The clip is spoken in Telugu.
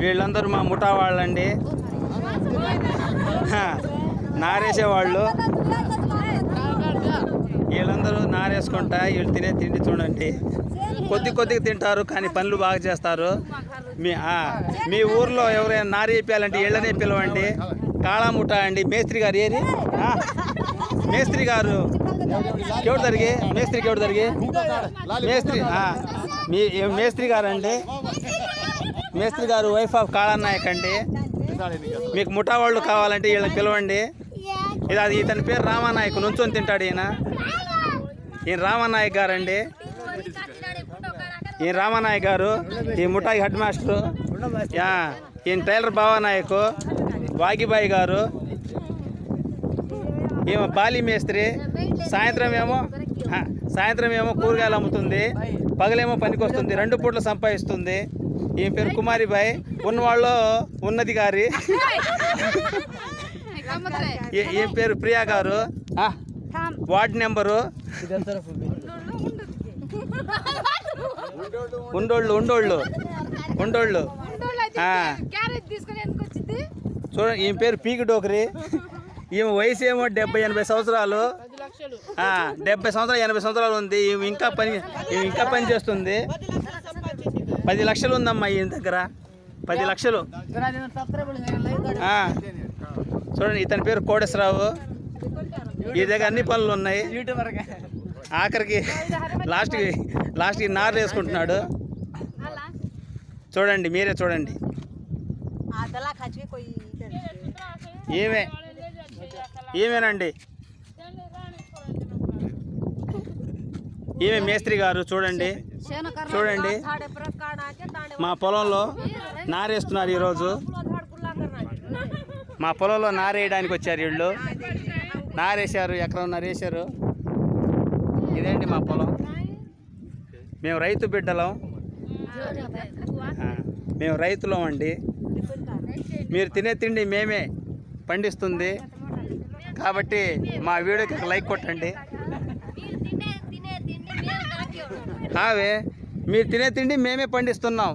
వీళ్ళందరూ మా ముఠా వాళ్ళండి, నారేసేవాళ్ళు. వీళ్ళందరూ నారేసుకుంటా వీళ్ళు తినే తిండి చూడండి. కొద్దిగా తింటారు కానీ పనులు బాగా చేస్తారు. మీ ఊర్లో ఎవరైనా నారు వేయాలంటే వీళ్ళనే పిలవండి. కాళాముఠా అండి. మేస్త్రి గారు ఏది? మేస్త్రి గారు ఎవరు జరిగి? మేస్త్రికి ఎవరు జరిగి? మేస్త్రి మీ మేస్త్రి గారు అండి. మేస్త్రి గారు వైఫ్ ఆఫ్ కాళానాయక్ అండి. మీకు ముఠా వాళ్ళు కావాలంటే వీళ్ళని పిలవండి. ఇతని పేరు రామానాయక్. నుంచొని తింటాడు ఈయన రామానాయక్ గారు అండి. ఈయన రామానాయక్ గారు ఈ ముఠాయి హెడ్ మాస్టరు. ఈయన టైలర్ బావానాయక్. వాగిబాయి గారు ఏమో బాలి మేస్త్రి. సాయంత్రం ఏమో కూరగాయలు అమ్ముతుంది, పగలేమో పనికి వస్తుంది, 2 పూట్ల సంపాదిస్తుంది. ఈమె పేరు కుమారిబాయి. ఉన్నవాళ్ళు ఉన్నది గారి. ఈమె పేరు ప్రియా గారు. వార్డ్ నెంబరు ఉండోళ్ళు. చూడండి ఈమె పేరు పీకి డోకరి. ఈమె వయసు ఏమో 70-80 సంవత్సరాలు. 70 సంవత్సరాలు 80 సంవత్సరాలు ఉంది. ఈమె ఇంకా పని చేస్తుంది. 10 లక్షలు ఉందమ్మా ఈయన దగ్గర. 10 లక్షలు. చూడండి ఇతని పేరు కోటేశ్వరరావు. ఈ దగ్గర అన్ని పనులు ఉన్నాయి. ఆఖరికి లాస్ట్కి నారు వేసుకుంటున్నాడు. చూడండి, మీరే చూడండి. ఈమెనండి, ఈమె మేస్త్రి గారు. చూడండి మా పొలంలో నారేస్తున్నారు ఈరోజు. మా పొలంలో నారేయడానికి వచ్చారు వీళ్ళు. నారేసారు, ఎకరం నారేసారు. ఇదేంటి మా పొలం. మేము రైతు బిడ్డలం, మేము రైతులం అండి. మీరు తినే తిండి మేమే పండిస్తుంది కాబట్టి మా వీడియోకి లైక్ కొట్టండి. మీరు తినే తిండి మేమే పండిస్తున్నాం.